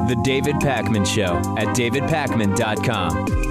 The David Pakman Show at davidpakman.com.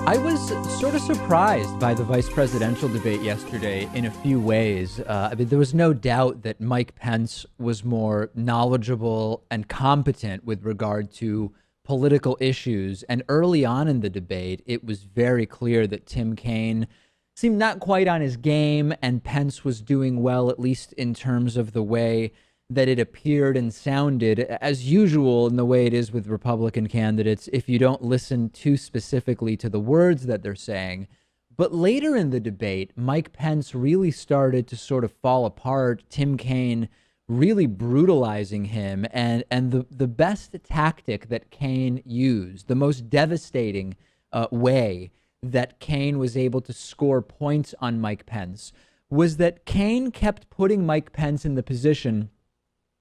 I was sort of surprised by the vice presidential debate yesterday in a few ways. There was no doubt that Mike Pence was more knowledgeable and competent with regard to political issues. And early on in the debate, it was very clear that Tim Kaine seemed not quite on his game, and Pence was doing well, at least in terms of the way that it appeared and sounded, as usual in the way it is with Republican candidates, if you don't listen too specifically to the words that they're saying. But later in the debate, Mike Pence really started to sort of fall apart, Tim Kaine really brutalizing him, and the best tactic that Kaine used, the most devastating way that Kaine was able to score points on Mike Pence, was that Kaine kept putting Mike Pence in the position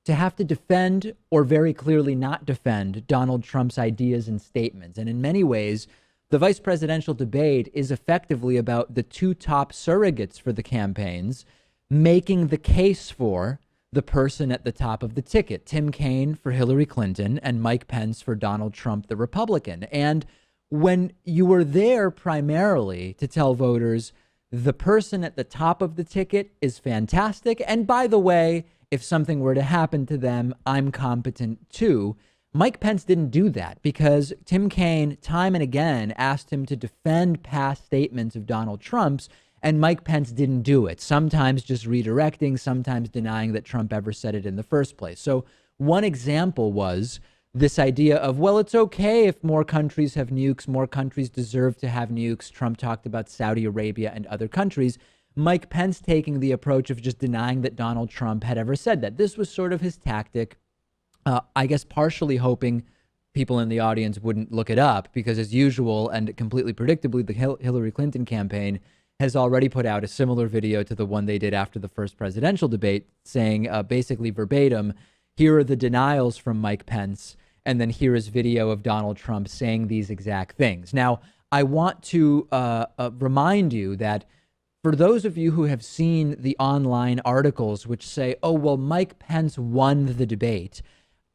to have to defend or very clearly not defend Donald Trump's ideas and statements. And in many ways, the vice presidential debate is effectively about the two top surrogates for the campaigns making the case for the person at the top of the ticket, Tim Kaine for Hillary Clinton and Mike Pence for Donald Trump, the Republican. And when you were there primarily to tell voters the person at the top of the ticket is fantastic, and by the way, if something were to happen to them, I'm competent too. Mike Pence didn't do that because Tim Kaine time and again asked him to defend past statements of Donald Trump's, and Mike Pence didn't do it. Sometimes just redirecting, sometimes denying that Trump ever said it in the first place. So one example was this idea of, well, it's okay if more countries have nukes, more countries deserve to have nukes. Trump talked about Saudi Arabia and other countries. Mike Pence taking the approach of just denying that Donald Trump had ever said that. This was sort of his tactic, I guess partially hoping people in the audience wouldn't look it up because, as usual and completely predictably, the Hillary Clinton campaign has already put out a similar video to the one they did after the first presidential debate saying basically verbatim, here are the denials from Mike Pence, and then here is video of Donald Trump saying these exact things. Now, I want to remind you that for those of you who have seen the online articles which say, oh, well, Mike Pence won the debate,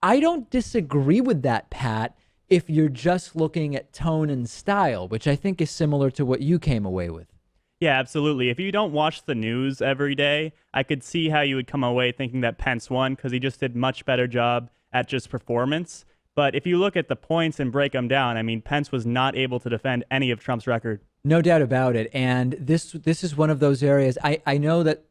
I don't disagree with that, Pat, if you're just looking at tone and style, which I think is similar to what you came away with. Yeah, absolutely. If you don't watch the news every day, I could see how you would come away thinking that Pence won because he just did much better job at just performance. But if you look at the points and break them down, I mean, Pence was not able to defend any of Trump's record. No doubt about it. And this is one of those areas. I know that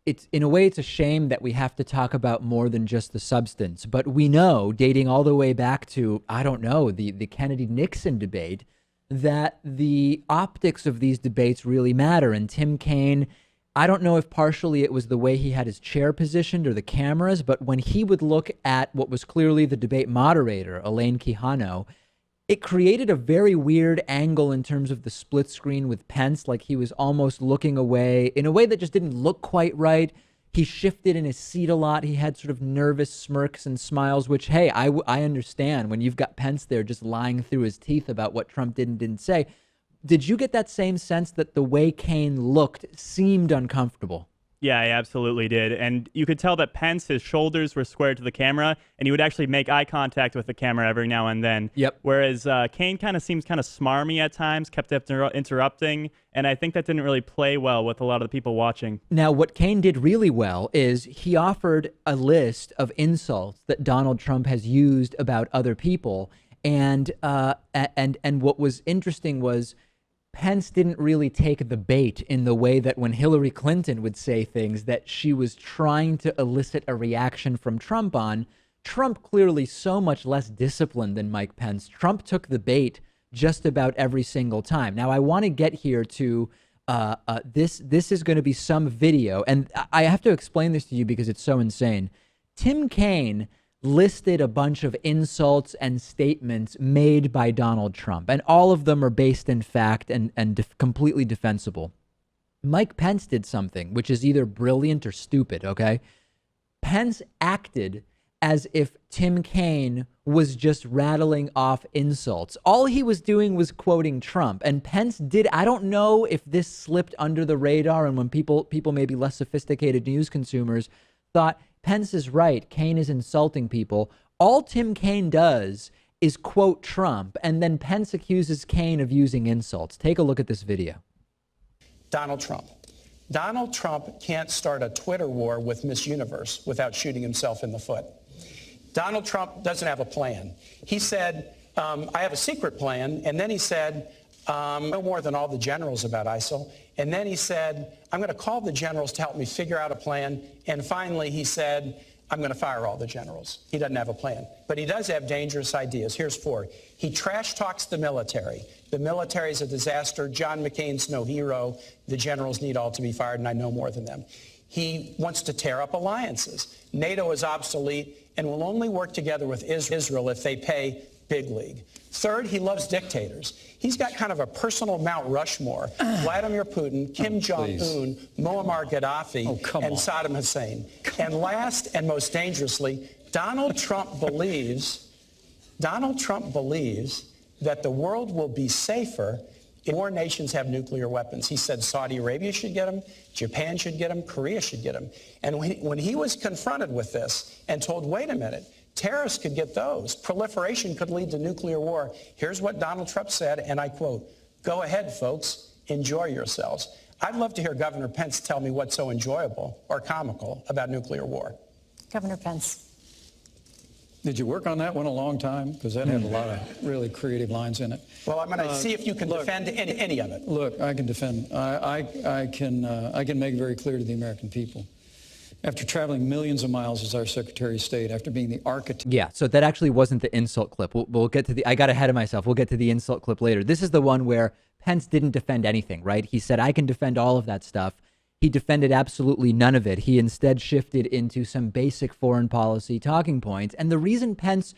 it's in a way, it's a shame that we have to talk about more than just the substance. But we know, dating all the way back to, I don't know, the Kennedy-Nixon debate, that the optics of these debates really matter. And Tim Kaine, I don't know if partially it was the way he had his chair positioned or the cameras, but when he would look at what was clearly the debate moderator, Elaine Quijano, it created a very weird angle in terms of the split screen with Pence, like he was almost looking away in a way that just didn't look quite right. He shifted in his seat a lot. He had sort of nervous smirks and smiles, which, hey, I understand when you've got Pence there just lying through his teeth about what Trump didn't say. Did you get that same sense that the way Kaine looked seemed uncomfortable? Yeah, I absolutely did. And you could tell that Pence, his shoulders were squared to the camera, and he would actually make eye contact with the camera every now and then. Yep. Whereas Kaine kind of seems kind of smarmy at times, kept interrupting, and I think that didn't really play well with a lot of the people watching. Now, what Kaine did really well is he offered a list of insults that Donald Trump has used about other people, and what was interesting was Pence didn't really take the bait in the way that when Hillary Clinton would say things that she was trying to elicit a reaction from Trump on. Trump clearly so much less disciplined than Mike Pence. Trump took the bait just about every single time. Now, I want to get here to this is going to be some video, and I have to explain this to you because it's so insane. Tim Kaine listed a bunch of insults and statements made by Donald Trump, and all of them are based in fact and completely defensible. Mike Pence did something which is either brilliant or stupid, okay? Pence acted as if Tim Kaine was just rattling off insults. All he was doing was quoting Trump. And Pence did, I don't know if this slipped under the radar, and when people maybe less sophisticated news consumers thought Pence is right, Kaine is insulting people. All Tim Kaine does is quote Trump, and then Pence accuses Kaine of using insults. Take a look at this video. Donald Trump. Donald Trump can't start a Twitter war with Miss Universe without shooting himself in the foot. Donald Trump doesn't have a plan. He said, I have a secret plan. And then he said, no more than all the generals about ISIL. And then he said, I'm going to call the generals to help me figure out a plan. And finally, he said, I'm going to fire all the generals. He doesn't have a plan. But he does have dangerous ideas. Here's 4. He trash talks the military. The military is a disaster. John McCain's no hero. The generals need all to be fired, and I know more than them. He wants to tear up alliances. NATO is obsolete and will only work together with Israel if they pay big league. Third, he loves dictators. He's got kind of a personal Mount Rushmore. Vladimir Putin, Kim Jong-un, Muammar Gaddafi, and Saddam Hussein. And last and most dangerously, Donald Trump believes that the world will be safer if more nations have nuclear weapons. He said Saudi Arabia should get them, Japan should get them, Korea should get them. And when he was confronted with this and told, wait a minute, terrorists could get those, proliferation could lead to nuclear war, here's what Donald Trump said, and I quote, go ahead, folks, enjoy yourselves. I'd love to hear Governor Pence tell me what's so enjoyable or comical about nuclear war. Governor Pence. Did you work on that one a long time? Because that had a lot of really creative lines in it. Well, I'm going to see if you can defend any of it. Look, I can defend. I can make very clear to the American people. After traveling millions of miles as our Secretary of State, after being the architect. Yeah, so that actually wasn't the insult clip. We'll get to I got ahead of myself. We'll get to the insult clip later. This is the one where Pence didn't defend anything, right? He said, I can defend all of that stuff. He defended absolutely none of it. He instead shifted into some basic foreign policy talking points. And the reason Pence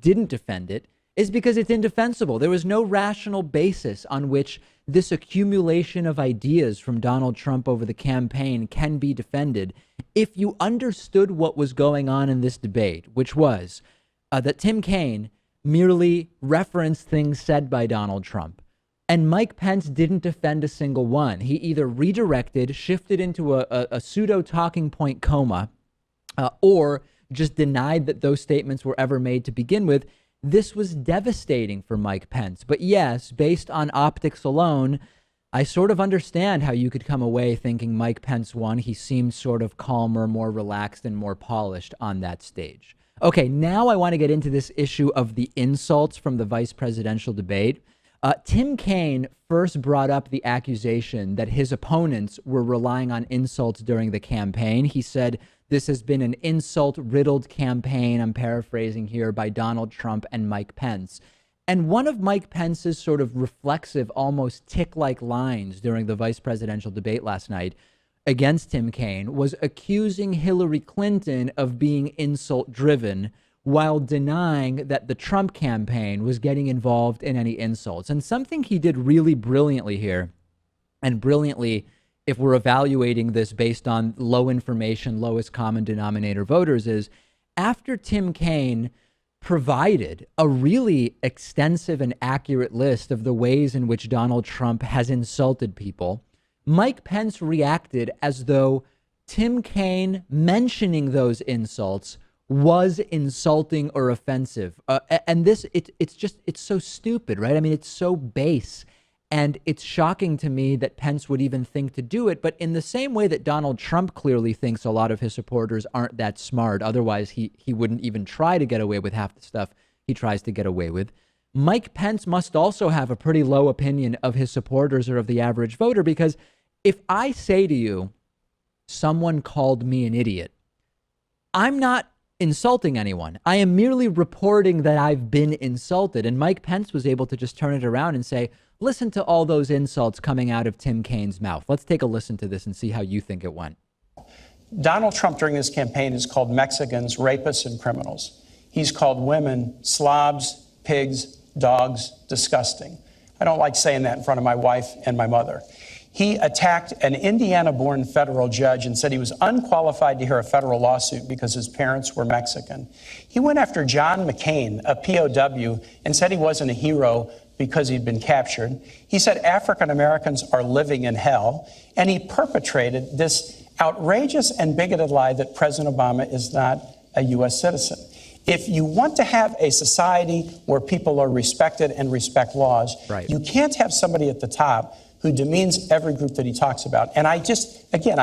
didn't defend it is because it's indefensible. There was no rational basis on which this accumulation of ideas from Donald Trump over the campaign can be defended. If you understood what was going on in this debate, which was that Tim Kaine merely referenced things said by Donald Trump, and Mike Pence didn't defend a single one. He either redirected, shifted into a pseudo talking point coma, or just denied that those statements were ever made to begin with. This was devastating for Mike Pence. But yes, based on optics alone, I sort of understand how you could come away thinking Mike Pence won. He seemed sort of calmer, more relaxed, and more polished on that stage. Okay, now I want to get into this issue of the insults from the vice presidential debate. Tim Kaine first brought up the accusation that his opponents were relying on insults during the campaign. He said, this has been an insult-riddled campaign, I'm paraphrasing here, by Donald Trump and Mike Pence. And one of Mike Pence's sort of reflexive, almost tick-like lines during the vice presidential debate last night against Tim Kaine was accusing Hillary Clinton of being insult-driven, while denying that the Trump campaign was getting involved in any insults. And something he did really brilliantly here, and brilliantly if we're evaluating this based on low information, lowest common denominator voters, is after Tim Kaine provided a really extensive and accurate list of the ways in which Donald Trump has insulted people, Mike Pence reacted as though Tim Kaine mentioning those insults was insulting or offensive. And this, it's so stupid, right? I mean, it's so base. And it's shocking to me that Pence would even think to do it. But in the same way that Donald Trump clearly thinks a lot of his supporters aren't that smart, otherwise he wouldn't even try to get away with half the stuff he tries to get away with, Mike Pence must also have a pretty low opinion of his supporters or of the average voter. Because if I say to you, someone called me an idiot, I'm not insulting anyone. I am merely reporting that I've been insulted. And Mike Pence was able to just turn it around and say, listen to all those insults coming out of Tim Kaine's mouth. Let's take a listen to this and see how you think it went. Donald Trump during this campaign has called Mexicans rapists and criminals. He's called women slobs, pigs, dogs, disgusting. I don't like saying that in front of my wife and my mother. He attacked an Indiana-born federal judge and said he was unqualified to hear a federal lawsuit because his parents were Mexican. He went after John McCain, a POW, and said he wasn't a hero because he'd been captured. He said African Americans are living in hell, and he perpetrated this outrageous and bigoted lie that President Obama is not a U.S. citizen. If you want to have a society where people are respected and respect laws, you can't have somebody at the top who demeans every group that he talks about. And I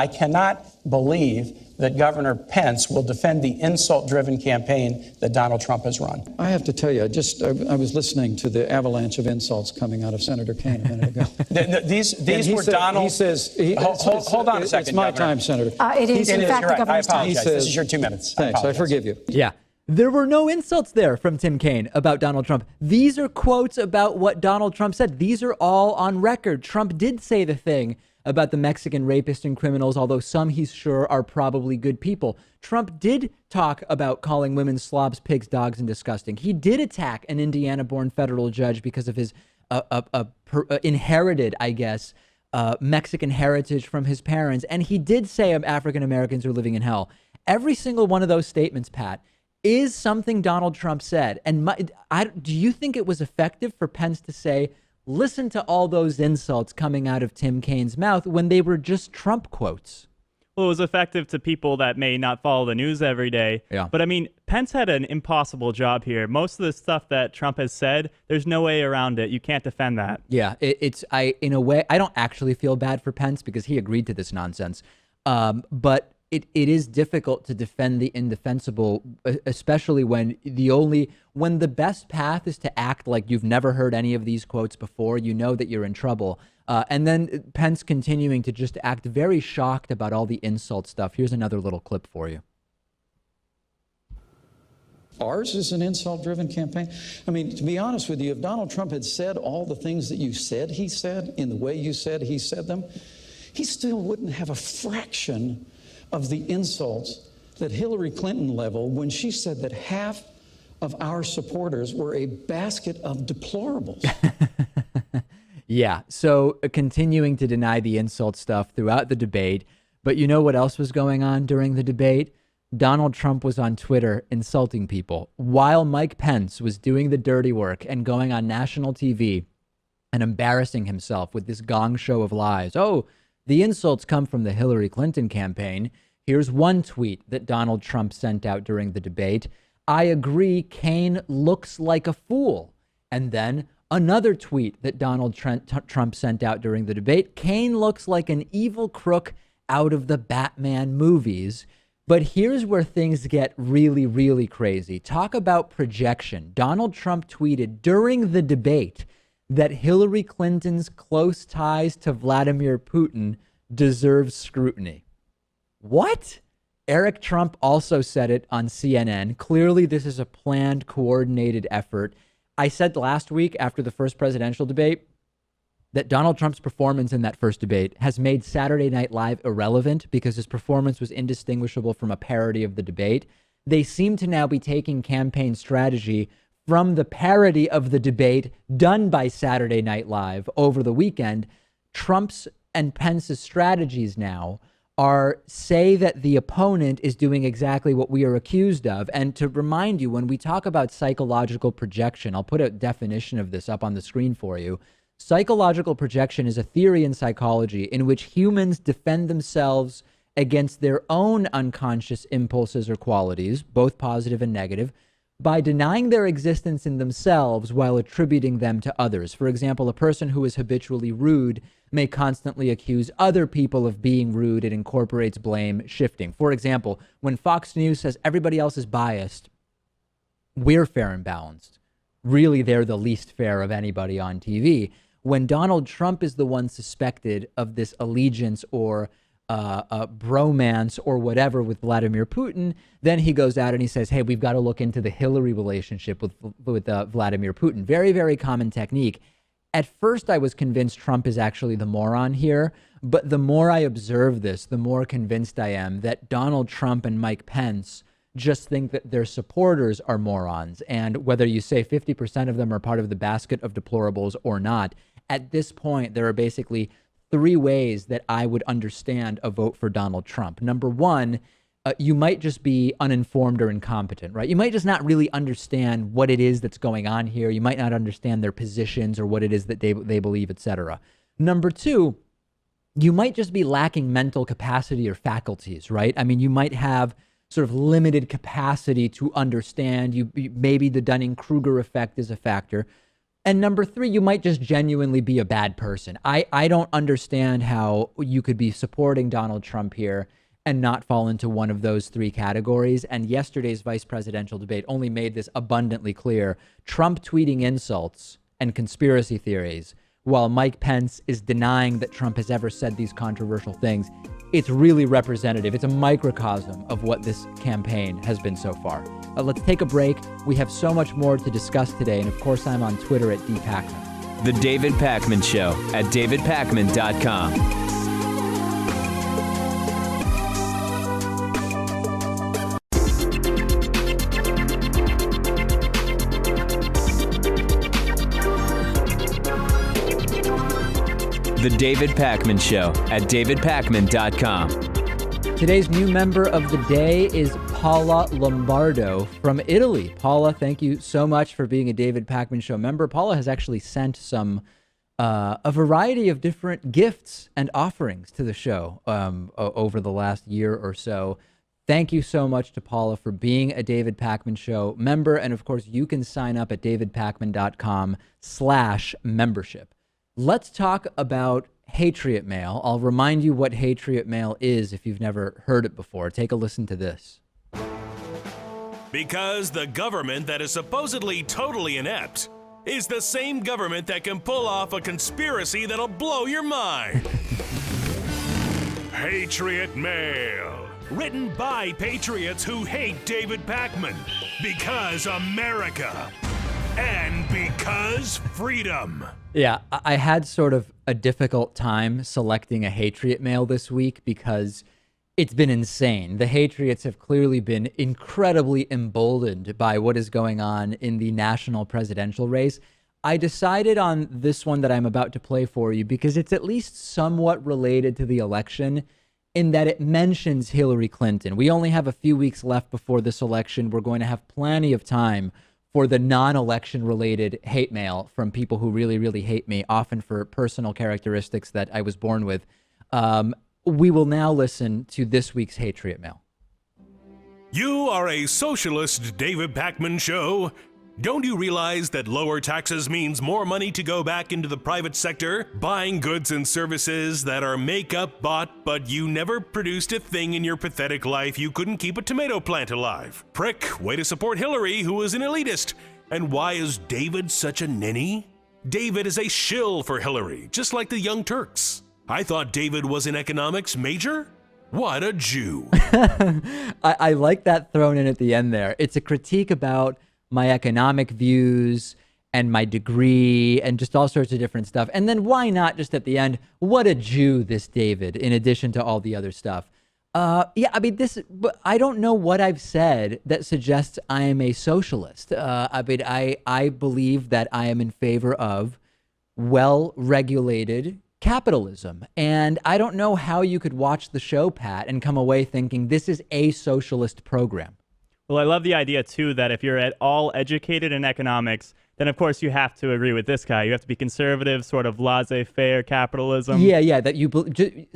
cannot believe that Governor Pence will defend the insult-driven campaign that Donald Trump has run. I have to tell you, I was listening to the avalanche of insults coming out of Senator Kaine a minute ago. These were Donald. He says, hold on a second. It's my Governor. Time, Senator. It is, in fact, the right. I governor's time. apologize. This is your 2 minutes. Thanks. I forgive you. Yeah. There were no insults there from Tim Kaine about Donald Trump. These are quotes about what Donald Trump said. These are all on record. Trump did say the thing about the Mexican rapists and criminals, although some he's sure are probably good people. Trump did talk about calling women slobs, pigs, dogs, and disgusting. He did attack an Indiana-born federal judge because of his inherited, I guess, Mexican heritage from his parents. And he did say African Americans are living in hell. Every single one of those statements, Pat, is something Donald Trump said. And do you think it was effective for Pence to say, listen to all those insults coming out of Tim Kaine's mouth when they were just Trump quotes? Well, it was effective to people that may not follow the news every day. Yeah. But I mean, Pence had an impossible job here. Most of the stuff that Trump has said, there's no way around it. You can't defend that. Yeah, in a way, I don't actually feel bad for Pence because he agreed to this nonsense. But it is difficult to defend the indefensible, especially when the best path is to act like you've never heard any of these quotes before. You know that you're in trouble. And then Pence continuing to just act very shocked about all the insult stuff. Here's another little clip for you. Ours is an insult-driven campaign. I mean, to be honest with you, if Donald Trump had said all the things that you said he said in the way you said he said them, he still wouldn't have a fraction of the insults that Hillary Clinton leveled when she said that half of our supporters were a basket of deplorables. Yeah, so continuing to deny the insult stuff throughout the debate. But you know what else was going on during the debate? Donald Trump was on Twitter insulting people while Mike Pence was doing the dirty work and going on national TV and embarrassing himself with this gong show of lies. Oh, the insults come from the Hillary Clinton campaign. Here's one tweet that Donald Trump sent out during the debate. I agree, Kaine looks like a fool. And then another tweet that Donald Trump sent out during the debate. Kaine looks like an evil crook out of the Batman movies. But here's where things get really, really crazy. Talk about projection. Donald Trump tweeted during the debate that Hillary Clinton's close ties to Vladimir Putin deserve scrutiny. What? Eric Trump also said it on CNN. Clearly, this is a planned, coordinated effort. I said last week after the first presidential debate that Donald Trump's performance in that first debate has made Saturday Night Live irrelevant because his performance was indistinguishable from a parody of the debate. They seem to now be taking campaign strategy from the parody of the debate done by Saturday Night Live over the weekend. Trump's and Pence's strategies now are say that the opponent is doing exactly what we are accused of. And to remind you, when we talk about psychological projection, I'll put a definition of this up on the screen for you. Psychological projection is a theory in psychology in which humans defend themselves against their own unconscious impulses or qualities, both positive and negative, by denying their existence in themselves while attributing them to others. For example, a person who is habitually rude may constantly accuse other people of being rude. It incorporates blame shifting. For example, when Fox News says everybody else is biased, we're fair and balanced. Really, they're the least fair of anybody on TV. When Donald Trump is the one suspected of this allegiance or bromance or whatever with Vladimir Putin, then he goes out and he says, hey, we've got to look into the Hillary relationship with Vladimir Putin. Very, very common technique. At first, I was convinced Trump is actually the moron here. But the more I observe this, the more convinced I am that Donald Trump and Mike Pence just think that their supporters are morons. And whether you say 50% of them are part of the basket of deplorables or not, at this point, there are basically three ways that I would understand a vote for Donald Trump. Number one, you might just be uninformed or incompetent, right? You might just not really understand what it is that's going on here. You might not understand their positions or what it is that they believe, et cetera. Number two, you might just be lacking mental capacity or faculties, right? I mean, you might have sort of limited capacity to understand. Maybe the Dunning-Kruger effect is a factor. And number three, you might just genuinely be a bad person. I don't understand how you could be supporting Donald Trump here and not fall into one of those three categories. And yesterday's vice presidential debate only made this abundantly clear. Trump tweeting insults and conspiracy theories while Mike Pence is denying that Trump has ever said these controversial things. It's really representative. It's a microcosm of what this campaign has been so far. Let's take a break. We have so much more to discuss today. And of course, I'm on Twitter at @dpacman. The David Pakman Show at davidpakman.com. The David Pakman Show at davidpakman.com. Today's new member of the day is Paula Lombardo from Italy. Paula, thank you so much for being a David Pakman Show member. Paula has actually sent a variety of different gifts and offerings to the show over the last year or so. Thank you so much to Paula for being a David Pakman Show member. And of course, you can sign up at davidpakman.com/membership. Let's talk about Hatriot Mail. I'll remind you what Hatriot Mail is if you've never heard it before. Take a listen to this. Because the government that is supposedly totally inept is the same government that can pull off a conspiracy that'll blow your mind. Hatriot Mail. Written by patriots who hate David Pakman. Because America. And because freedom. Yeah, I had sort of a difficult time selecting a Hatriot Mail this week because it's been insane. The Hatriots have clearly been incredibly emboldened by what is going on in the national presidential race. I decided on this one that I'm about to play for you because it's at least somewhat related to the election in that it mentions Hillary Clinton. We only have a few weeks left before this election. We're going to have plenty of time for the non-election related hate mail from people who really, really hate me, often for personal characteristics that I was born with. We will now listen to this week's Hatriot Mail. You are a socialist, David Pakman Show. Don't you realize that lower taxes means more money to go back into the private sector, buying goods and services that are makeup bought, but you never produced a thing in your pathetic life you couldn't keep a tomato plant alive? Prick, way to support Hillary, who is an elitist. And why is David such a ninny? David is a shill for Hillary, just like the Young Turks. I thought David was an economics major? What a Jew. I like that thrown in at the end there. It's a critique about my economic views and my degree and just all sorts of different stuff. And then why not just at the end, what a Jew this David, in addition to all the other stuff. I mean, I don't know what I've said that suggests I am a socialist. I believe that I am in favor of well-regulated capitalism. And I don't know how you could watch the show, Pat, and come away thinking this is a socialist program. Well, I love the idea, too, that if you're at all educated in economics, then, of course, you have to agree with this guy. You have to be conservative, sort of laissez-faire capitalism. Yeah.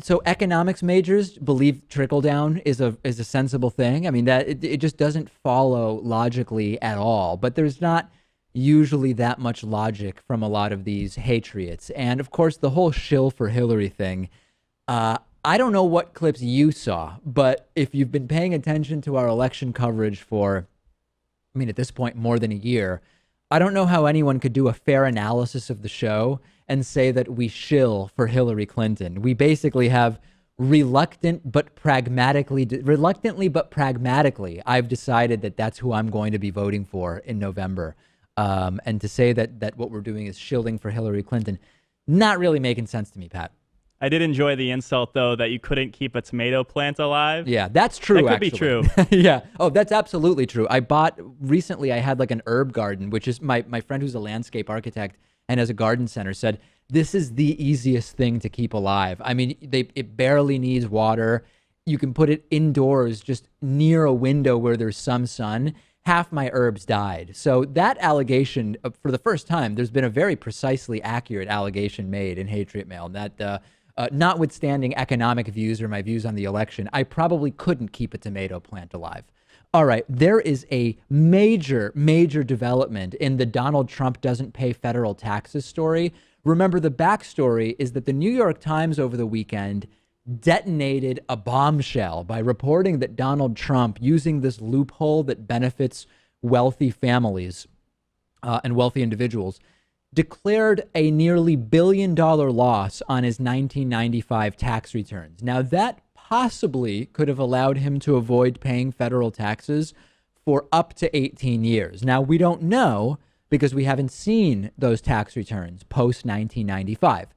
So economics majors believe trickle-down is a sensible thing. I mean, that it just doesn't follow logically at all. But there's not usually that much logic from a lot of these Hatriots. And, of course, the whole shill for Hillary thing, I don't know what clips you saw, but if you've been paying attention to our election coverage for, at this point, more than a year, I don't know how anyone could do a fair analysis of the show and say that we shill for Hillary Clinton. We basically have reluctantly but pragmatically, I've decided that that's who I'm going to be voting for in November. And to say that what we're doing is shilling for Hillary Clinton, not really making sense to me, Pat. I did enjoy the insult, though, that you couldn't keep a tomato plant alive. Yeah, that's true, That could be actually. true. Yeah. Oh, that's absolutely true. Recently I had like an herb garden, which is my friend who's a landscape architect and has a garden center, said this is the easiest thing to keep alive. I mean, it barely needs water. You can put it indoors, just near a window where there's some sun. Half my herbs died. So that allegation, for the first time, there's been a very precisely accurate allegation made in Hatriot Mail that notwithstanding economic views or my views on the election, I probably couldn't keep a tomato plant alive. All right, there is a major, major development in the Donald Trump doesn't pay federal taxes story. Remember, the backstory is that the New York Times over the weekend detonated a bombshell by reporting that Donald Trump, using this loophole that benefits wealthy families and wealthy individuals, declared a nearly $1 billion loss on his 1995 tax returns. Now, that possibly could have allowed him to avoid paying federal taxes for up to 18 years. Now, we don't know because we haven't seen those tax returns post 1995.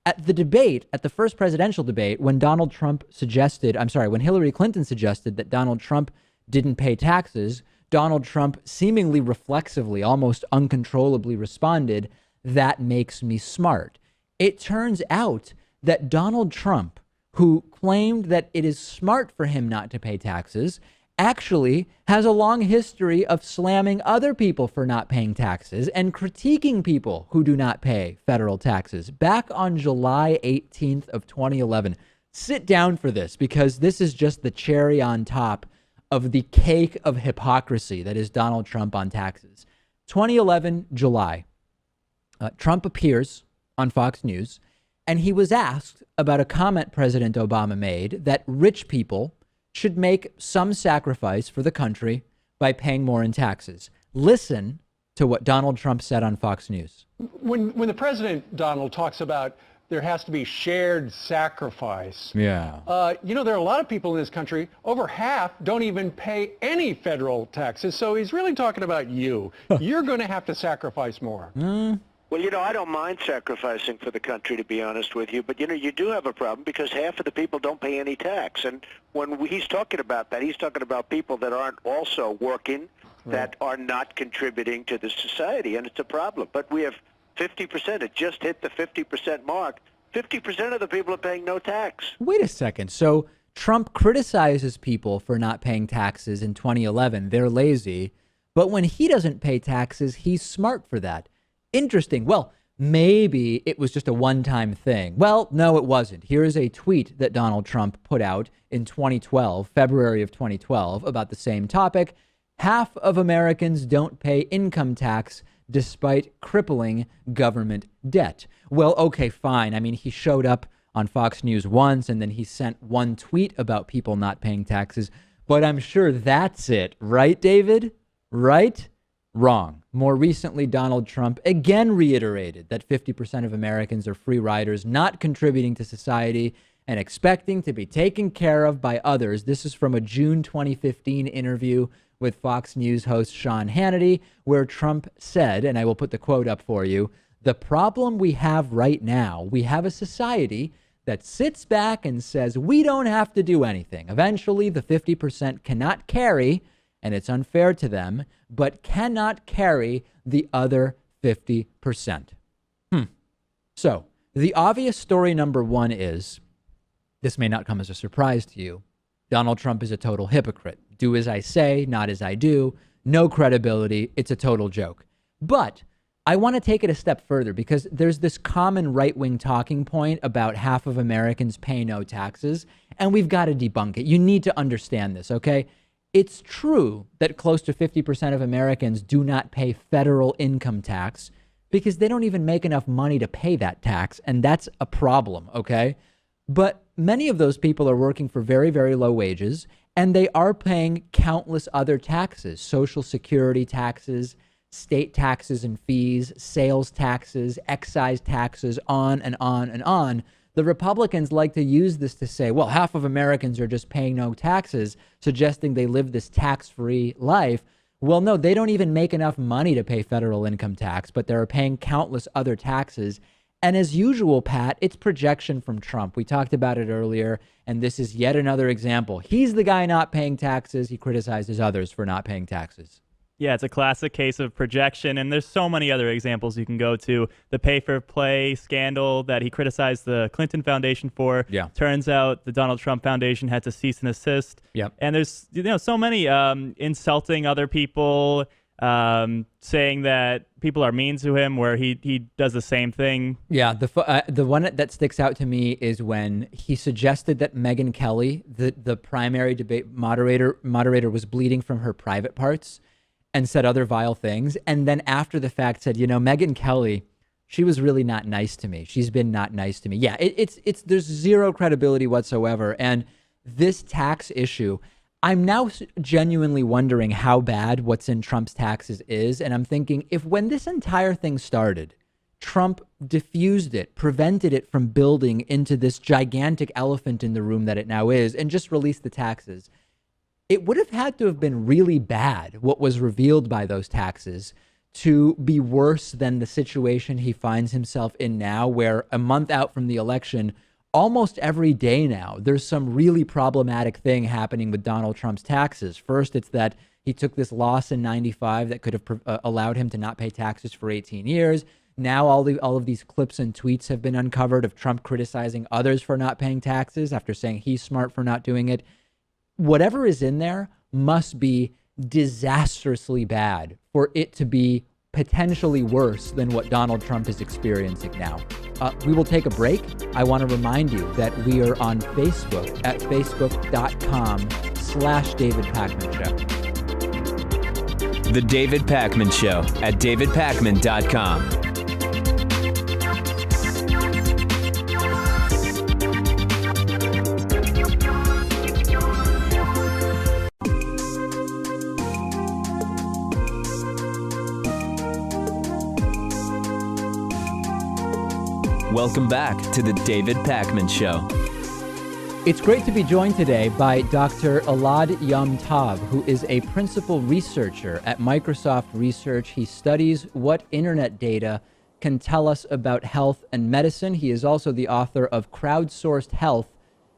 At the debate, at the first presidential debate, when when Hillary Clinton suggested that Donald Trump didn't pay taxes, Donald Trump seemingly reflexively, almost uncontrollably responded, "That makes me smart." It turns out that Donald Trump, who claimed that it is smart for him not to pay taxes, actually has a long history of slamming other people for not paying taxes and critiquing people who do not pay federal taxes. Back on July 18th of 2011, sit down for this because this is just the cherry on top of the cake of hypocrisy that is Donald Trump on taxes. 2011, July, Trump appears on Fox News and he was asked about a comment President Obama made that rich people should make some sacrifice for the country by paying more in taxes. Listen to what Donald Trump said on Fox News. When the president, Donald, talks about there has to be shared sacrifice. Yeah. There are a lot of people in this country, over half don't even pay any federal taxes. So he's really talking about you. You're going to have to sacrifice more. Well, I don't mind sacrificing for the country, to be honest with you. But, you do have a problem because half of the people don't pay any tax. And when he's talking about that, he's talking about people that aren't also working, that are not contributing to the society. And it's a problem. But we have 50%. It just hit the 50% mark. 50% of the people are paying no tax. Wait a second. So Trump criticizes people for not paying taxes in 2011. They're lazy. But when he doesn't pay taxes, he's smart for that. Interesting. Well, maybe it was just a one-time thing. Well, no, it wasn't. Here is a tweet that Donald Trump put out in 2012, February of 2012, about the same topic. Half of Americans don't pay income tax despite crippling government debt. Well, okay, fine. I mean, he showed up on Fox News once and then he sent one tweet about people not paying taxes. But I'm sure that's it. Right, David? Right? Wrong. More recently, Donald Trump again reiterated that 50% of Americans are free riders, not contributing to society and expecting to be taken care of by others. This is from a June 2015 interview with Fox News host Sean Hannity, where Trump said, and I will put the quote up for you, "The problem we have right now, we have a society that sits back and says we don't have to do anything. Eventually, the 50% cannot carry, and it's unfair to them, but cannot carry the other 50%. So the obvious story number one is, this may not come as a surprise to you, Donald Trump is a total hypocrite. Do as I say, not as I do. No credibility. It's a total joke. But I want to take it a step further because there's this common right-wing talking point about half of Americans pay no taxes, and we've got to debunk it. You need to understand this, okay? It's true that close to 50% of Americans do not pay federal income tax because they don't even make enough money to pay that tax, and that's a problem, okay? But many of those people are working for very, very low wages, and they are paying countless other taxes, Social Security taxes, state taxes and fees, sales taxes, excise taxes, on and on and on. The Republicans like to use this to say, well, half of Americans are just paying no taxes, suggesting they live this tax-free life. Well, no, they don't even make enough money to pay federal income tax, but they're paying countless other taxes. And as usual, Pat, it's projection from Trump. We talked about it earlier, and this is yet another example. He's the guy not paying taxes. He criticizes others for not paying taxes. Yeah, it's a classic case of projection, and there's so many other examples you can go to. The pay-for-play scandal that he criticized the Clinton Foundation for. Yeah. Turns out the Donald Trump Foundation had to cease and desist. Yep. And there's so many insulting other people, saying that people are mean to him, where he does the same thing. Yeah, the one that sticks out to me is when he suggested that Megyn Kelly, the primary debate moderator, was bleeding from her private parts, and said other vile things. And then after the fact said, Megyn Kelly, she was really not nice to me. She's been not nice to me. Yeah, it's there's zero credibility whatsoever. And this tax issue, I'm now genuinely wondering how bad what's in Trump's taxes is. And I'm thinking, if when this entire thing started, Trump diffused it, prevented it from building into this gigantic elephant in the room that it now is, and just released the taxes, it would have had to have been really bad, what was revealed by those taxes, to be worse than the situation he finds himself in now, where a month out from the election, almost every day now, there's some really problematic thing happening with Donald Trump's taxes. First, it's that he took this loss in 95 that could have allowed him to not pay taxes for 18 years. Now all of these clips and tweets have been uncovered of Trump criticizing others for not paying taxes after saying he's smart for not doing it. Whatever is in there must be disastrously bad for it to be potentially worse than what Donald Trump is experiencing now. We will take a break. I want to remind you that we are on Facebook at facebook.com/David Pakman Show. The David Pakman Show at davidpakman.com. Welcome back to the David Pakman Show. It's great to be joined today by Dr. Elad Yom Tov, who is a principal researcher at Microsoft Research. He studies what internet data can tell us about health and medicine. He is also the author of Crowdsourced Health,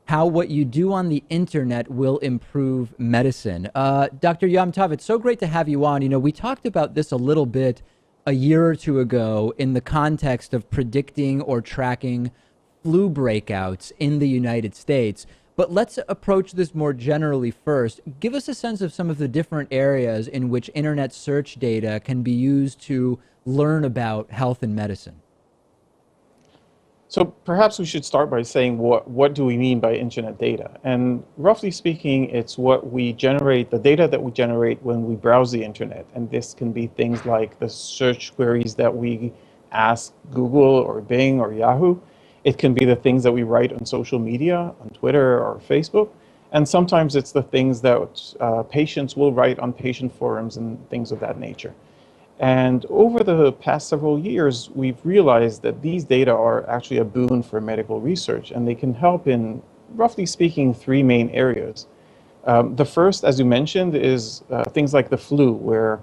How What You Do on the Internet Will Improve Medicine. Dr. Yom Tov, it's so great to have you on. We talked about this a little bit a year or two ago in the context of predicting or tracking flu breakouts in the United States. But let's approach this more generally first. Give us a sense of some of the different areas in which internet search data can be used to learn about health and medicine. So perhaps we should start by saying what do we mean by internet data? And roughly speaking, it's what we generate, the data that we generate when we browse the internet. And this can be things like the search queries that we ask Google or Bing or Yahoo. It can be the things that we write on social media, on Twitter or Facebook. And sometimes it's the things that patients will write on patient forums and things of that nature. And over the past several years, we've realized that these data are actually a boon for medical research, and they can help in, roughly speaking, three main areas. The first, as you mentioned, is things like the flu, where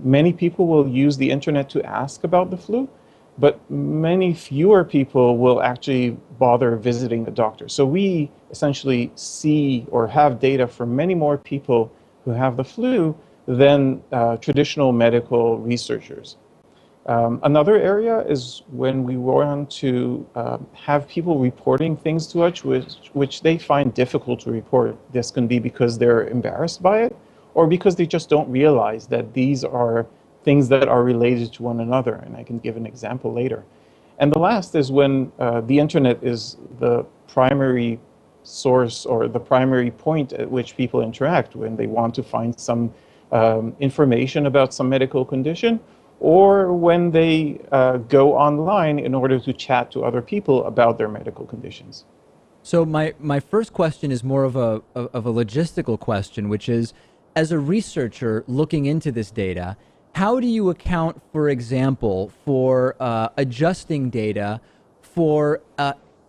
many people will use the internet to ask about the flu, but many fewer people will actually bother visiting the doctor. So we essentially see or have data from many more people who have the flu than traditional medical researchers. Another area is when we want to have people reporting things to us which they find difficult to report. This can be because they're embarrassed by it, or because they just don't realize that these are things that are related to one another, and I can give an example later. And the last is when the internet is the primary source or the primary point at which people interact when they want to find some information about some medical condition, or when they go online in order to chat to other people about their medical conditions. So my first question is more of a logistical question, which is, as a researcher looking into this data, how do you account, for example, for adjusting data for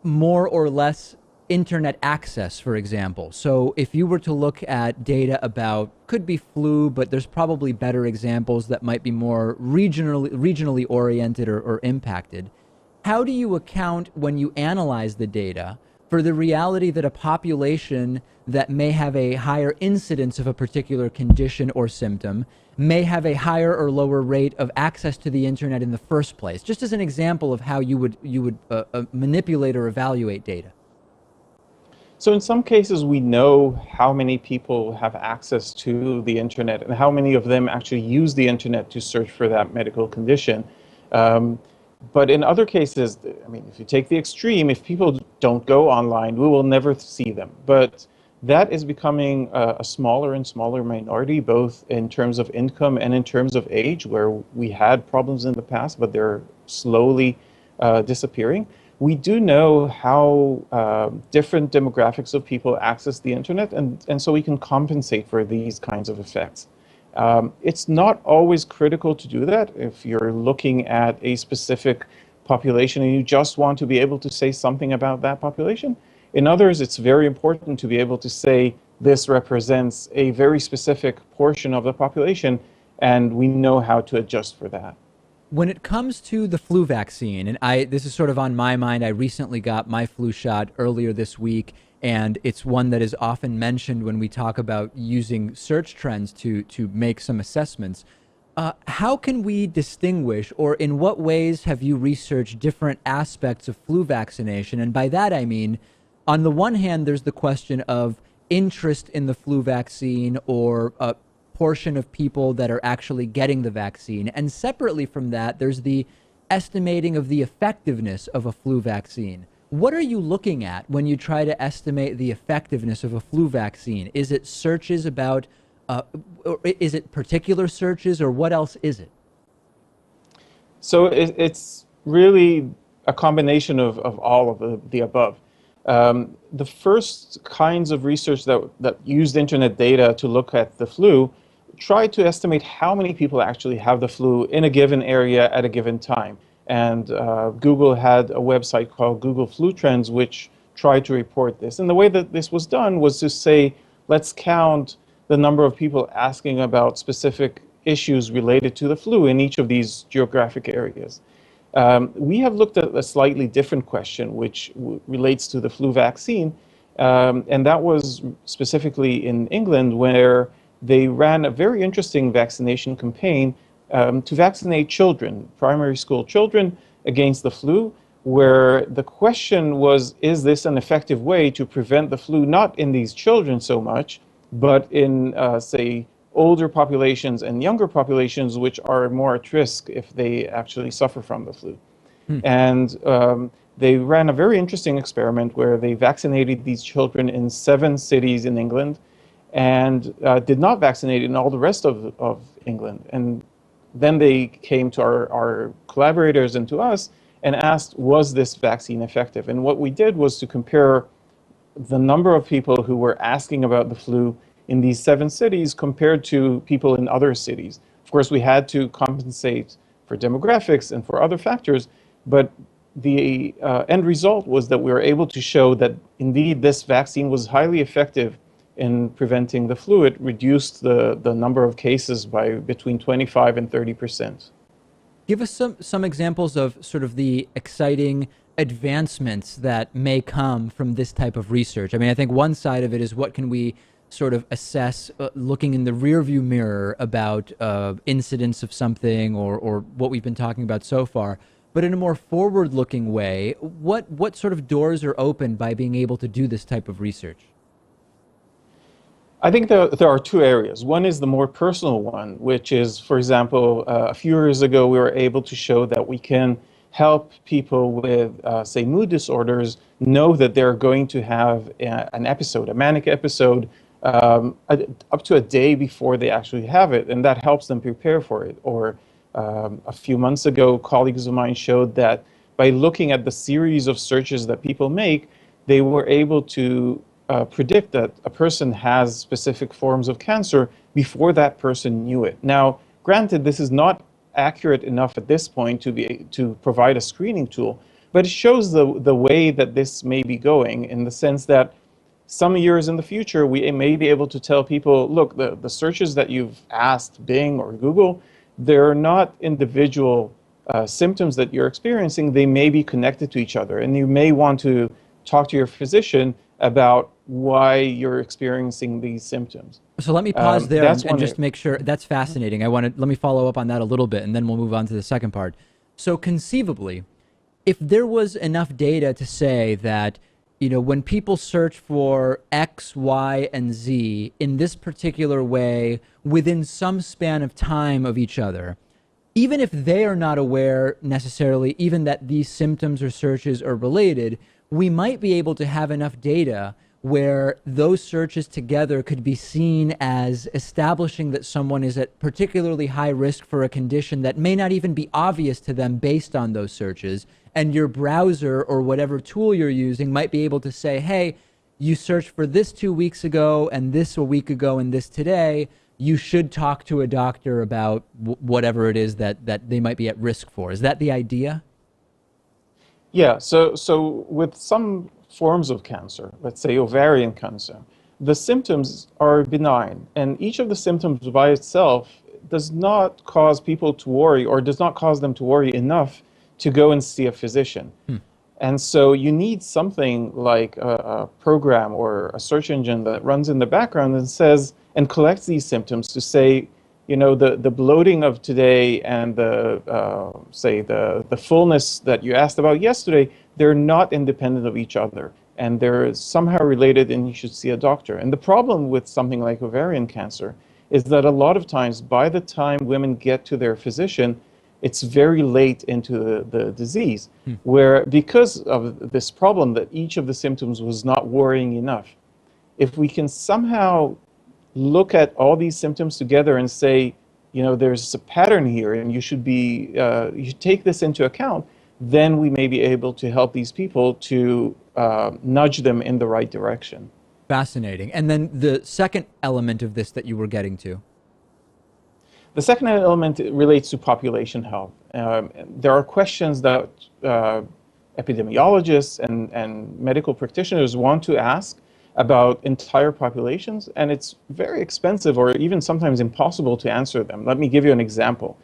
more or less internet access, for example? So if you were to look at data about, could be flu, but there's probably better examples that might be more regionally oriented or impacted. How do you account when you analyze the data for the reality that a population that may have a higher incidence of a particular condition or symptom may have a higher or lower rate of access to the internet in the first place, just as an example of how you would manipulate or evaluate data? So in some cases, we know how many people have access to the internet and how many of them actually use the internet to search for that medical condition. But in other cases, I mean, if you take the extreme, if people don't go online, we will never see them. But that is becoming a smaller and smaller minority, both in terms of income and in terms of age, where we had problems in the past, but they're slowly disappearing. We do know how different demographics of people access the internet, and so we can compensate for these kinds of effects. It's not always critical to do that if you're looking at a specific population and you just want to be able to say something about that population. In others, it's very important to be able to say this represents a very specific portion of the population, and we know how to adjust for that. When it comes to the flu vaccine, and this is sort of on my mind, I recently got my flu shot earlier this week, and it's one that is often mentioned when we talk about using search trends to make some assessments. How can we distinguish, or in what ways have you researched different aspects of flu vaccination? And by that I mean, on the one hand, there's the question of interest in the flu vaccine or portion of people that are actually getting the vaccine. And separately from that, there's the estimating of the effectiveness of a flu vaccine. What are you looking at when you try to estimate the effectiveness of a flu vaccine? Is it searches about, or is it particular searches, or what else is it? So it's really a combination of all of the above. The first kinds of research that used internet data to look at the flu tried to estimate how many people actually have the flu in a given area at a given time. And Google had a website called Google Flu Trends, which tried to report this. And the way that this was done was to say, let's count the number of people asking about specific issues related to the flu in each of these geographic areas. We have looked at a slightly different question, which relates to the flu vaccine, and that was specifically in England, where they ran a very interesting vaccination campaign to vaccinate children, primary school children, against the flu, where the question was, is this an effective way to prevent the flu, not in these children so much, but in, say, older populations and younger populations, which are more at risk if they actually suffer from the flu. And they ran a very interesting experiment where they vaccinated these children in 7 cities in England and did not vaccinate in all the rest of England. And then they came to our collaborators and to us and asked, was this vaccine effective? And what we did was to compare the number of people who were asking about the flu in these 7 cities compared to people in other cities. Of course, we had to compensate for demographics and for other factors, but the end result was that we were able to show that indeed this vaccine was highly effective in preventing the flu. It reduced the number of cases by between 25 and 30%. Give us some examples of sort of the exciting advancements that may come from this type of research. I mean, I think one side of it is what can we sort of assess looking in the rearview mirror about incidents of something or what we've been talking about so far. But in a more forward-looking way, what sort of doors are opened by being able to do this type of research? I think there are 2 areas. One is the more personal one, which is, for example, a few years ago, we were able to show that we can help people with, say, mood disorders know that they're going to have an episode, a manic episode, up to a day before they actually have it, and that helps them prepare for it. Or a few months ago, colleagues of mine showed that by looking at the series of searches that people make, they were able to predict that a person has specific forms of cancer before that person knew it. Now, granted, this is not accurate enough at this point to provide a screening tool, but it shows the way that this may be going, in the sense that some years in the future, we may be able to tell people, look, the searches that you've asked Bing or Google, they're not individual symptoms that you're experiencing. They may be connected to each other, and you may want to talk to your physician about why you're experiencing these symptoms. So let me pause there and just area. make sure. That's fascinating. Let me follow up on that a little bit, and then we'll move on to the second part. So conceivably, if there was enough data to say that, when people search for X, Y, and Z in this particular way within some span of time of each other, even if they are not aware necessarily even that these symptoms or searches are related, we might be able to have enough data where those searches together could be seen as establishing that someone is at particularly high risk for a condition that may not even be obvious to them based on those searches. And your browser or whatever tool you're using might be able to say, hey, you searched for this 2 weeks ago and this a week ago and this today. You should talk to a doctor about whatever it is that they might be at risk for. Is that the idea? Yeah, so with some forms of cancer, let's say ovarian cancer, the symptoms are benign, and each of the symptoms by itself does not cause people to worry, or does not cause them to worry enough to go and see a physician. And so you need something like a program or a search engine that runs in the background and says, and collects these symptoms to say, the bloating of today and the fullness that you asked about yesterday, they're not independent of each other, and they're somehow related, and you should see a doctor. And the problem with something like ovarian cancer is that a lot of times, by the time women get to their physician, it's very late into the disease, where because of this problem that each of the symptoms was not worrying enough, if we can somehow look at all these symptoms together and say, there's a pattern here, and you should take this into account, then we may be able to help these people to nudge them in the right direction. Fascinating. And then the second element of this that you were getting to. The second element relates to population health. There are questions that epidemiologists and medical practitioners want to ask about entire populations, and it's very expensive or even sometimes impossible to answer them. Let me give you an example.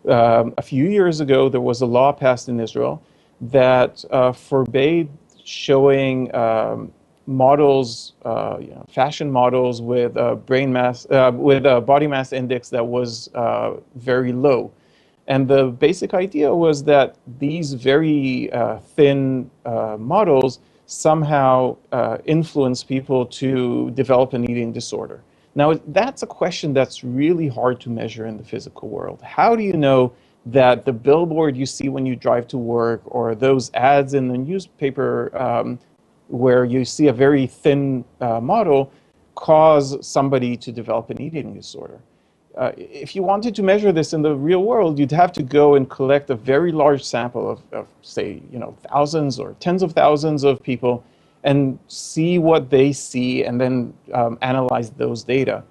A few years ago, there was a law passed in Israel that forbade showing models, fashion models with brain mass, with a body mass index that was very low. And the basic idea was that these very thin models somehow influence people to develop an eating disorder. Now, that's a question that's really hard to measure in the physical world. How do you know that the billboard you see when you drive to work, or those ads in the newspaper where you see a very thin model, cause somebody to develop an eating disorder? If you wanted to measure this in the real world, you'd have to go and collect a very large sample of say, thousands or tens of thousands of people and see what they see and then analyze those data.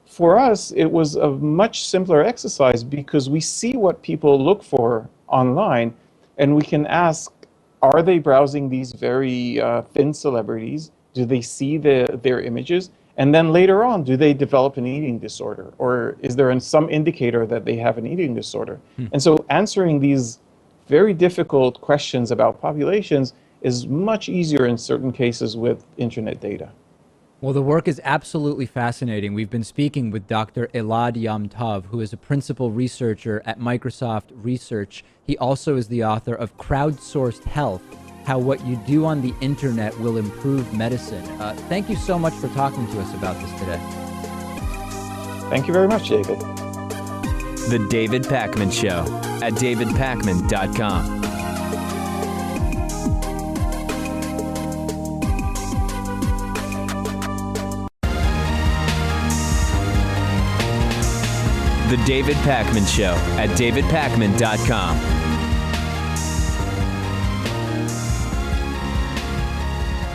For us, it was a much simpler exercise because we see what people look for online, and we can ask, are they browsing these very thin celebrities? Do they see their images? And then later on, do they develop an eating disorder? Or is there some indicator that they have an eating disorder? And so answering these very difficult questions about populations is much easier in certain cases with internet data. Well, the work is absolutely fascinating. We've been speaking with Dr. Elad Yom Tov, who is a principal researcher at Microsoft Research. He also is the author of Crowdsourced Health: How What You Do on the Internet Will Improve Medicine. Thank you so much for talking to us about this today. Thank you very much, David. The David Pakman Show at davidpakman.com. The David Pakman Show at davidpakman.com.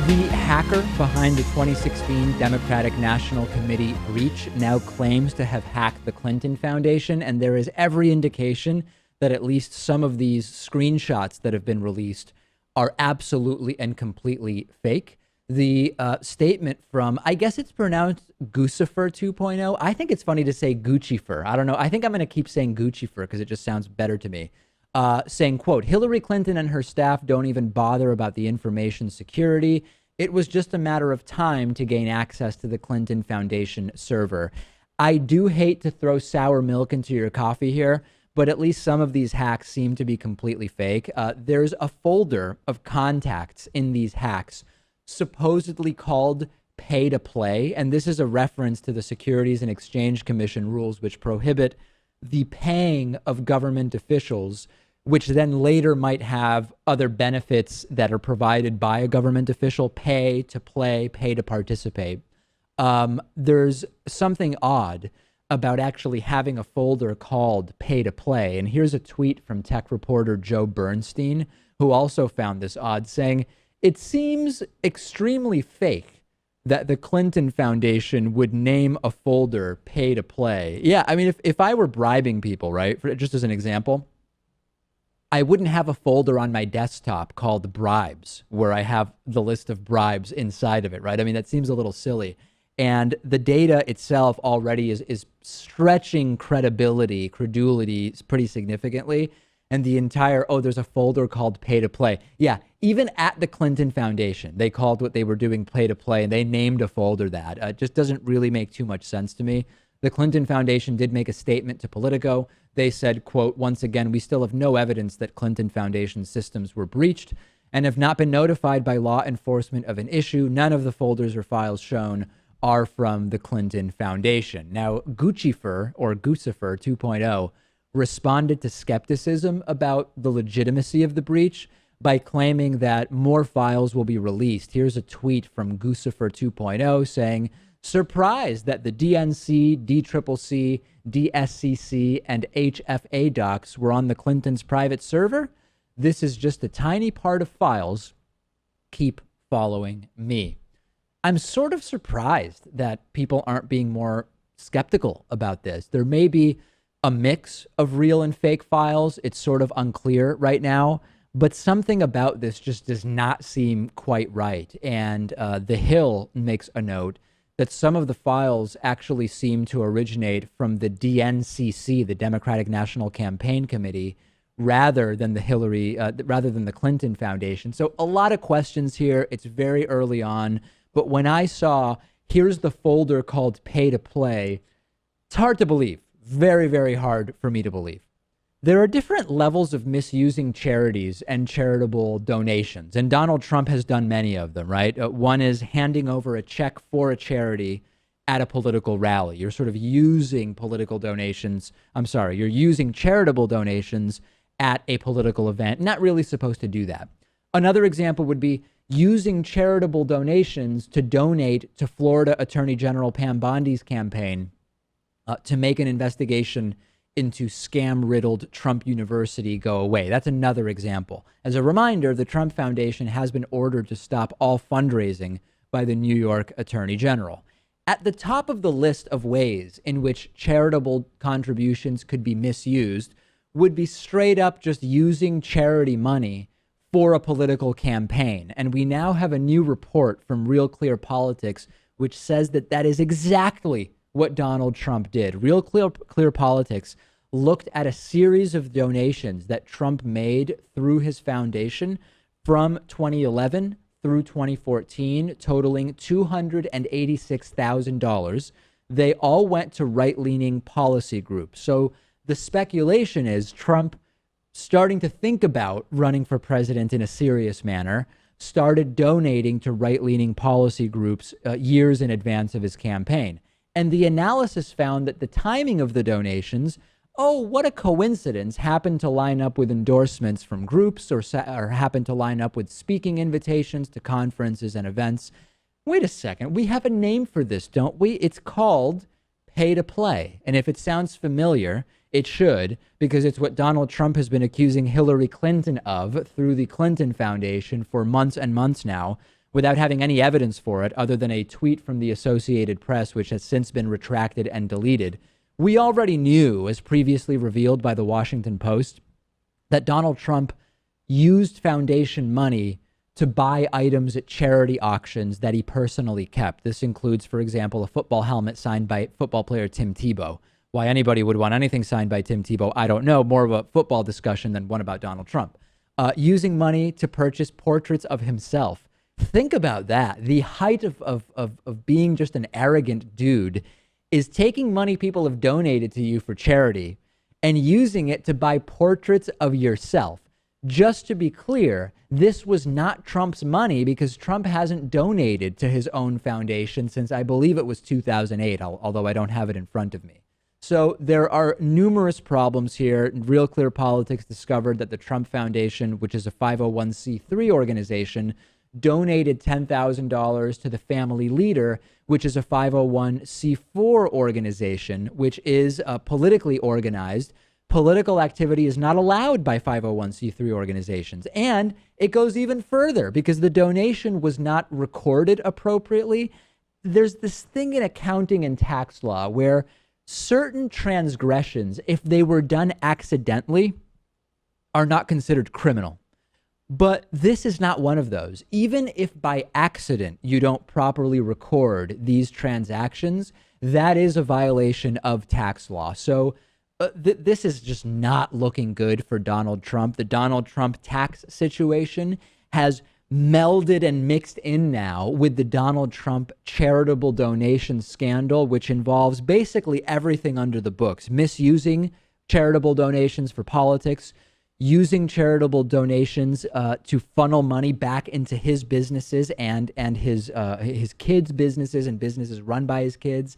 The hacker behind the 2016 Democratic National Committee breach now claims to have hacked the Clinton Foundation, and there is every indication that at least some of these screenshots that have been released are absolutely and completely fake. The statement from, I guess it's pronounced Guccifer 2.0. I think it's funny to say Guccifer. I don't know. I think I'm going to keep saying Guccifer because it just sounds better to me. saying, quote, Hillary Clinton and her staff don't even bother about the information security. It was just a matter of time to gain access to the Clinton Foundation server. I do hate to throw sour milk into your coffee here, but at least some of these hacks seem to be completely fake. There's a folder of contacts in these hacks supposedly called pay to play. And this is a reference to the Securities and Exchange Commission rules, which prohibit the paying of government officials, which then later might have other benefits that are provided by a government official: pay to play, pay to participate. There's something odd about actually having a folder called pay to play. And here's a tweet from tech reporter Joe Bernstein, who also found this odd, saying, it seems extremely fake that the Clinton Foundation would name a folder pay to play. Yeah, I mean, if I were bribing people, right, just as an example, I wouldn't have a folder on my desktop called bribes where I have the list of bribes inside of it, right? I mean, that seems a little silly. And the data itself already is stretching credulity pretty significantly. And the entire, there's a folder called pay to play. Yeah, even at the Clinton Foundation, they called what they were doing pay to play, and they named a folder that. It just doesn't really make too much sense to me. The Clinton Foundation did make a statement to Politico. They said, quote, once again, we still have no evidence that Clinton Foundation systems were breached and have not been notified by law enforcement of an issue. None of the folders or files shown are from the Clinton Foundation. Now, Guccifer, or Guccifer 2.0, responded to skepticism about the legitimacy of the breach by claiming that more files will be released. Here's a tweet from Guccifer 2.0 saying, surprised that the DNC, DCCC, DSCC, and HFA docs were on the Clintons' private server? This is just a tiny part of files. Keep following me. I'm sort of surprised that people aren't being more skeptical about this. There may be a mix of real and fake files. It's sort of unclear right now, but something about this just does not seem quite right. And The Hill makes a note that some of the files actually seem to originate from the DNCC, the Democratic National Campaign Committee, rather than the Clinton Foundation. So a lot of questions here. It's very early on, but when I saw, here's the folder called pay to play, it's hard to believe. Very, very hard for me to believe. There are different levels of misusing charities and charitable donations, and Donald Trump has done many of them, right? One is handing over a check for a charity at a political rally. You're sort of using you're using charitable donations at a political event. Not really supposed to do that. Another example would be using charitable donations to donate to Florida Attorney General Pam Bondi's campaign to make an investigation into scam-riddled Trump University go away. That's another example. As a reminder, the Trump Foundation has been ordered to stop all fundraising by the New York Attorney General. At the top of the list of ways in which charitable contributions could be misused would be straight up just using charity money for a political campaign. And we now have a new report from Real Clear Politics, which says that that is exactly what Donald Trump did. Real Clear Politics looked at a series of donations that Trump made through his foundation from 2011 through 2014, totaling $286,000. They all went to right-leaning policy groups. So the speculation is Trump, starting to think about running for president in a serious manner, started donating to right-leaning policy groups years in advance of his campaign. And the analysis found that the timing of the donations, what a coincidence, happened to line up with endorsements from groups or happened to line up with speaking invitations to conferences and events. Wait a second, we have a name for this, don't we? It's called pay to play. And if it sounds familiar, it should, because it's what Donald Trump has been accusing Hillary Clinton of through the Clinton Foundation for months and months now, without having any evidence for it other than a tweet from the Associated Press, which has since been retracted and deleted. We already knew, as previously revealed by the Washington Post, that Donald Trump used foundation money to buy items at charity auctions that he personally kept. This includes, for example, a football helmet signed by football player Tim Tebow. Why anybody would want anything signed by Tim Tebow, I don't know. More of a football discussion than one about Donald Trump. Using money to purchase portraits of himself. Think about that. The height of being just an arrogant dude is taking money people have donated to you for charity and using it to buy portraits of yourself. Just to be clear, this was not Trump's money because Trump hasn't donated to his own foundation since I believe it was 2008, although I don't have it in front of me. So there are numerous problems here. Real Clear Politics discovered that the Trump Foundation, which is a 501c3 organization, donated $10,000 to the Family Leader, which is a 501c4 organization, which is politically organized. Political activity is not allowed by 501c3 organizations. And it goes even further because the donation was not recorded appropriately. There's this thing in accounting and tax law where certain transgressions, if they were done accidentally, are not considered criminal. But this is not one of those. Even if by accident you don't properly record these transactions, that is a violation of tax law. So this is just not looking good for Donald Trump. The Donald Trump tax situation has melded and mixed in now with the Donald Trump charitable donation scandal, which involves basically everything under the books: misusing charitable donations for politics, using charitable donations to funnel money back into his businesses and his kids' businesses and businesses run by his kids.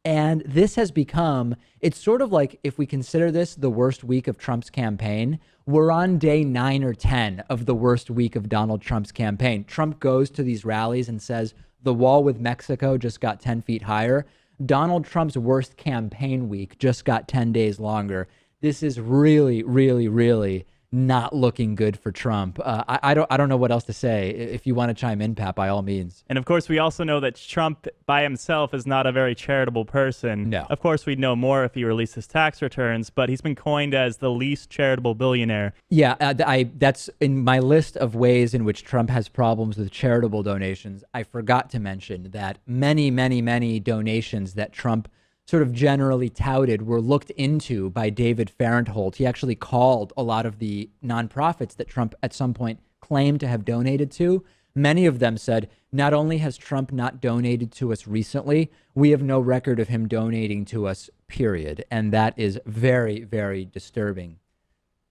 And this has become, it's sort of like, if we consider this the worst week of Trump's campaign, we're on day 9 or 10 of the worst week of Donald Trump's campaign. Trump goes to these rallies and says the wall with Mexico just got 10 feet higher. Donald Trump's worst campaign week just got 10 days longer. This is really, really, really not looking good for Trump. I don't know what else to say. If you want to chime in, Pat, by all means. And of course, we also know that Trump by himself is not a very charitable person. No. Of course, we'd know more if he released his tax returns, but he's been coined as the least charitable billionaire. Yeah, that's in my list of ways in which Trump has problems with charitable donations. I forgot to mention that many, many, many donations that Trump sort of generally touted were looked into by David Farenthold. He actually called a lot of the nonprofits that Trump at some point claimed to have donated to. Many of them said, not only has Trump not donated to us recently, we have no record of him donating to us, period. And that is very, very disturbing.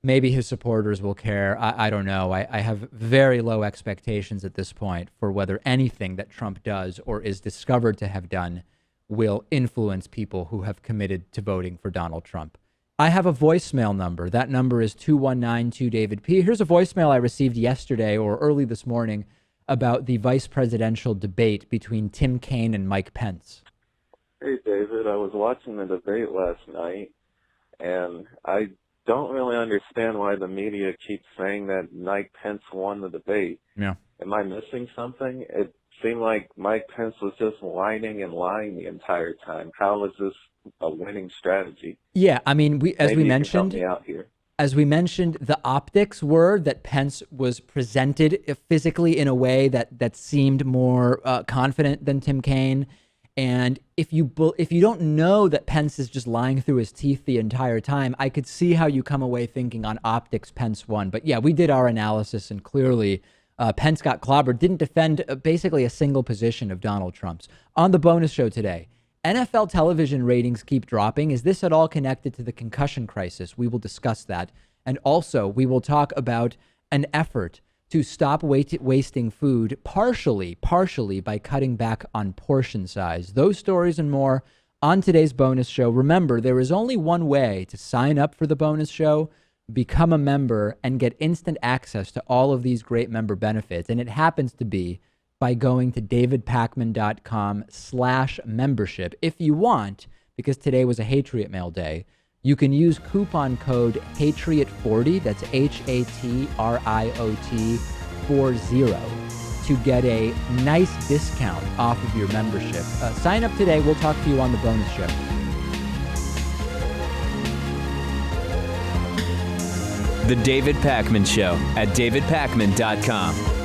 Maybe his supporters will care. I don't know. I have very low expectations at this point for whether anything that Trump does or is discovered to have done will influence people who have committed to voting for Donald Trump. I have a voicemail number. That number is 219-2-DAVID-P. Here's a voicemail I received yesterday or early this morning about the vice presidential debate between Tim Kaine and Mike Pence. Hey, David. I was watching the debate last night, and I don't really understand why the media keeps saying that Mike Pence won the debate. Yeah. Am I missing something? It seemed like Mike Pence was just whining and lying the entire time. How was this a winning strategy? Yeah, I mean, as we mentioned, the optics were that Pence was presented physically in a way that seemed more confident than Tim Kaine. And if you don't know that Pence is just lying through his teeth the entire time, I could see how you come away thinking on optics Pence won. But yeah, we did our analysis, and clearly Pence got clobbered, didn't defend basically a single position of Donald Trump's. On the bonus show today, NFL television ratings keep dropping. Is this at all connected to the concussion crisis? We will discuss that. And also, we will talk about an effort to stop wasting food partially by cutting back on portion size. Those stories and more on today's bonus show. Remember, there is only one way to sign up for the bonus show: become a member and get instant access to all of these great member benefits. And it happens to be by going to davidpakman.com/membership. If you want, because today was a Hatriot Mail day, you can use coupon code Hatriot40, that's HATRIOT 40, to get a nice discount off of your membership. Sign up today. We'll talk to you on the bonus show. The David Pakman Show at davidpakman.com.